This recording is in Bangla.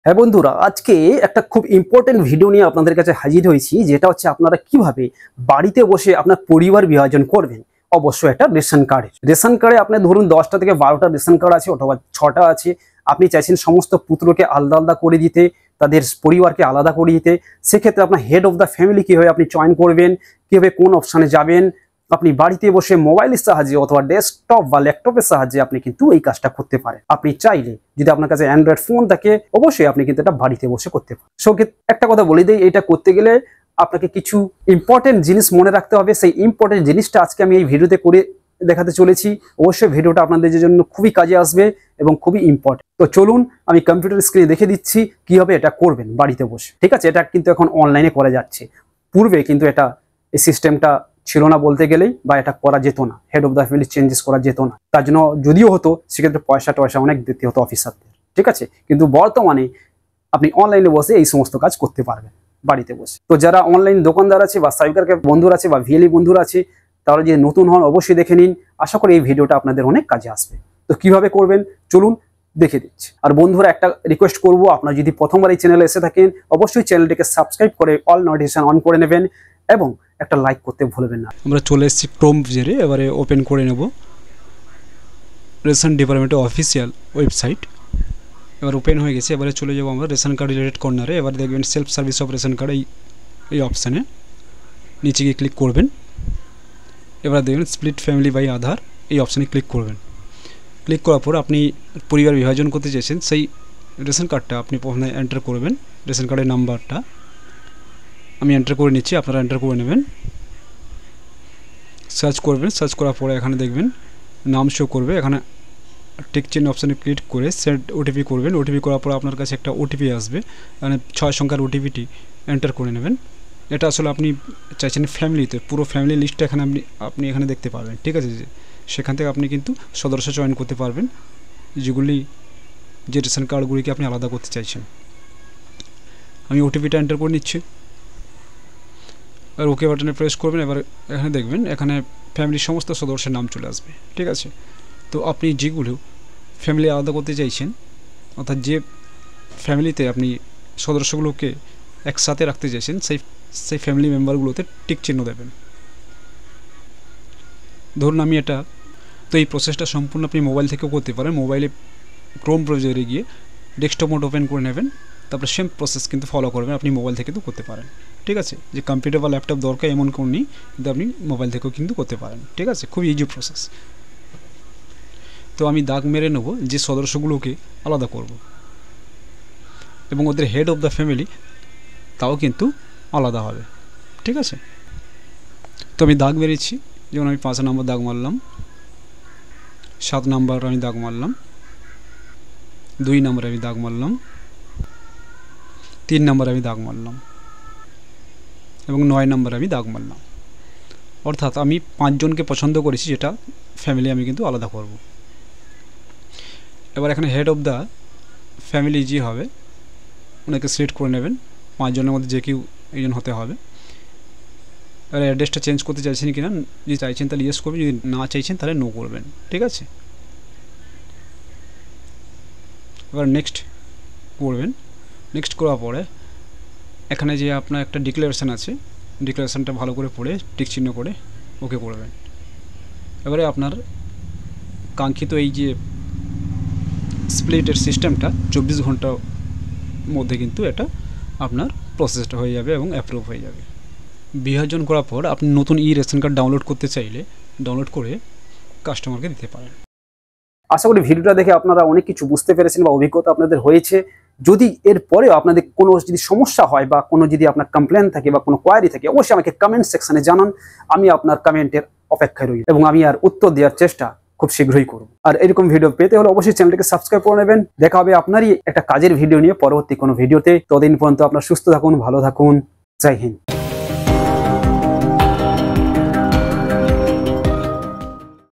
হ্যাঁ বন্ধুরা, আজকে একটা খুব ইম্পর্টেন্ট ভিডিও নিয়ে আপনাদের কাছে হাজির হয়েছি, যেটা হচ্ছে আপনারা কিভাবে বাড়িতে বসে আপনার পরিবার বিভাজন করবেন। অবশ্যই একটা রেশন কার্ডে আপনার ধরুন 10টা থেকে 12টা রেশন কার্ড আছে অথবা 6টা আছে। আপনি চাইছেন সমস্ত পুত্রকে আলাদা আলাদা করে দিতে, তাদের পরিবারকে আলাদা করে দিতে। সেক্ষেত্রে আপনার হেড অফ দ্য ফ্যামিলি কীভাবে আপনি চয়ন করবেন, কীভাবে কোন অপশানে যাবেন, আপনি বাড়িতে বসে মোবাইলের সাহায্যে অথবা ডেস্কটপ বা ল্যাপটপের সাহায্যে আপনি কিন্তু এই কাজটা করতে পারেন। আপনি চাইলে যদি আপনার কাছে অ্যান্ড্রয়েড ফোন থাকে অবশ্যই আপনি কিন্তু এটা বাড়িতে বসে করতে পারেন। একটা কথা বলে দিই, এটা করতে গেলে আপনাকে কিছু ইম্পর্টেন্ট জিনিস মনে রাখতে হবে। সেই ইম্পর্টেন্ট জিনিসটা আজকে আমি এই ভিডিওতে করে দেখাতে চলেছি। অবশ্যই ভিডিওটা আপনাদের জন্য খুবই কাজে আসবে এবং খুবই ইম্পর্টেন্ট। তো চলুন আমি কম্পিউটার স্ক্রিনে দেখে দিচ্ছি কিভাবে এটা করবেন বাড়িতে বসে। ঠিক আছে, এটা কিন্তু এখন অনলাইনে করা যাচ্ছে। পূর্বে কিন্তু এই সিস্টেমটা ছিল না বলতে গেলেই, বা এটা করা যেত না, head of the family changes করা যেত না। তার জন্য যদিও হতো সেক্ষেত্রে পয়সা অনেক দিতে হতো অফিসারদের। ঠিক আছে, কিন্তু বর্তমানে আপনি অনলাইনে বসে এই সমস্ত কাজ করতে পারবেন বাড়িতে বসে। তো যারা অনলাইন দোকানদার আছে বা সাইবার ক্যাফে বন্ধুরা আছে বা ভিএলই বন্ধুরা আছে, তারা যদি নতুন হন অবশ্যই দেখে নিন। আশা করি এই ভিডিওটা আপনাদের অনেক কাজে আসবে। তো কিভাবে করবেন চলুন দেখে দিচ্ছি। আর বন্ধুরা, একটা রিকোয়েস্ট করব, আপনারা যদি প্রথমবার এই চ্যানেলে এসে থাকেন অবশ্যই চ্যানেলটিকে সাবস্ক্রাইব করে অল নোটিফিকেশন অন করে নেবেন এবং একটা লাইক করতে ভুলবেন না। আমরা চলে এসেছি ক্রোম ব্রাউজারে। এবারে ওপেন করে নেব রেশন ডিপার্টমেন্টের অফিসিয়াল ওয়েবসাইট। এবার ওপেন হয়ে গেছে। এবারে চলে যাব আমরা রেশন কার্ড রিলেটেড কর্নারে। এবারে দেখবেন self service of ration card, এই অপশানে নিচে গিয়ে ক্লিক করবেন। এবার দেখবেন স্প্লিট ফ্যামিলি বাই আধার, এই অপশানে ক্লিক করবেন। ক্লিক করার পর আপনি পরিবার বিভাজন করতে চেয়েছেন সেই রেশন কার্ডটা আপনি প্রথমে এন্টার করবেন। রেশন কার্ডের নাম্বারটা আমি এন্টার করে নিচ্ছি, আপনারা এন্টার করে নেবেন। সার্চ করবেন, সার্চ করার পরে এখানে দেখবেন নাম শো করবে। এখানে টিক চিহ্ন অপশানে ক্লিক করে সেন্ড ওটিপি করবেন। ওটিপি করার পর আপনার কাছে একটা ওটিপি আসবে, এখানে 6 সংখ্যার ওটিপিটি এন্টার করে নেবেন। এটা আসলে আপনি চাইছেন ফ্যামিলিতে, পুরো ফ্যামিলি লিস্টটা এখানে আপনি এখানে দেখতে পারবেন। ঠিক আছে, সেখান থেকে আপনি কিন্তু সদস্য চয়ন করতে পারবেন যে রেশন কার্ডগুলিকে আপনি আলাদা করতে চাইছেন। আমি ওটিপিটা এন্টার করে নিচ্ছি, আর ওকে বাটনে প্রেস করবেন। এবার এখানে দেখবেন এখানে ফ্যামিলির সমস্ত সদস্যের নাম চলে আসবে। ঠিক আছে, তো আপনি যেগুলো ফ্যামিলি আলাদা করতে চাইছেন, অর্থাৎ যে ফ্যামিলিতে আপনি সদস্যগুলোকে একসাথে রাখতে চাইছেন সেই ফ্যামিলি মেম্বারগুলোতে টিক চিহ্ন দেবেন। ধরুন আমি তো এই প্রসেসটা সম্পূর্ণ আপনি মোবাইল থেকেও করতে পারেন। মোবাইলে ক্রোম ব্রাউজারে গিয়ে ডেস্কটপ মোড ওপেন করে নেবেন, তারপরে সেম প্রসেস কিন্তু ফলো করবেন। আপনি মোবাইল থেকে তো করতে পারেন। ঠিক আছে, যে কম্পিউটার বা ল্যাপটপ দরকার এমন কোনো নেই, কিন্তু আপনি মোবাইল থেকেও কিন্তু করতে পারেন। ঠিক আছে, খুব ইজি প্রসেস। তো আমি দাগ মেরে নেব যে সদস্যগুলোকে আলাদা করব, এবং ওদের হেড অফ দ্য ফ্যামিলি তাও কিন্তু আলাদা হবে। ঠিক আছে, তো আমি দাগ মেরেছি। যেমন আমি 5 নম্বর দাগ মারলাম, 7 নম্বর আমি দাগ মারলাম, 2 নম্বরে আমি দাগ মারলাম, 3 নম্বরে আমি দাগ মারলাম এবং 9 নম্বরে আমি দাগ মারলাম। অর্থাৎ আমি 5 জনকে পছন্দ করেছি, যেটা ফ্যামিলি আমি কিন্তু আলাদা করব। এবার এখানে হেড অফ দ্য ফ্যামিলি যে হবে ওনাকে সিলেক্ট করে নেবেন। 5 জনের মধ্যে যে কেউ একজন হতে হবে। এবার অ্যাড্রেসটা চেঞ্জ করতে চাইছেন কিনা, যদি চাইছেন তাহলে ইয়েস করবেন, যদি না চাইছেন তাহলে নো করবেন। ঠিক আছে, এবার নেক্সট করবেন। নেক্সট করার পরে এখানে যে আপনার একটা ডিক্লারেশান আছে, ডিক্লারেশানটা ভালো করে পড়ে টিক চিহ্ন করে ওকে করবেন। এবারে আপনার কাঙ্ক্ষিত এই যে স্প্লিটের সিস্টেমটা 24 ঘন্টার মধ্যে কিন্তু এটা আপনার প্রসেসটা হয়ে যাবে এবং অ্যাপ্রুভ হয়ে যাবে। বিভাজন করার পর আপনি নতুন রেশন কার্ড ডাউনলোড করতে চাইলে ডাউনলোড করে কাস্টমারকে দিতে পারেন। আশা করি ভিডিওটা দেখে আপনারা অনেক কিছু বুঝতে পেরেছেন বা অভিজ্ঞতা আপনাদের হয়েছে। যদি এর পরেও আপনাদের কোনো যদি সমস্যা হয় বা কোনো যদি আপনার কমপ্লেন থাকে বা কোনো কোয়ারি থাকে অবশ্যই আমাকে কমেন্ট সেকশনে জানান। আমি আপনার কমেন্টের অপেক্ষায় রই এবং আমি আর উত্তর দেওয়ার চেষ্টা খুব শীঘ্রই করব। আর এরকম ভিডিও পেতে হলে অবশ্যই চ্যানেলটিকে সাবস্ক্রাইব করে নেবেন। দেখা হবে আপনারই একটা কাজের ভিডিও নিয়ে পরবর্তী কোনো ভিডিওতে। ততদিন পর্যন্ত আপনারা সুস্থ থাকুন, ভালো থাকুন। জয় হিন্দ।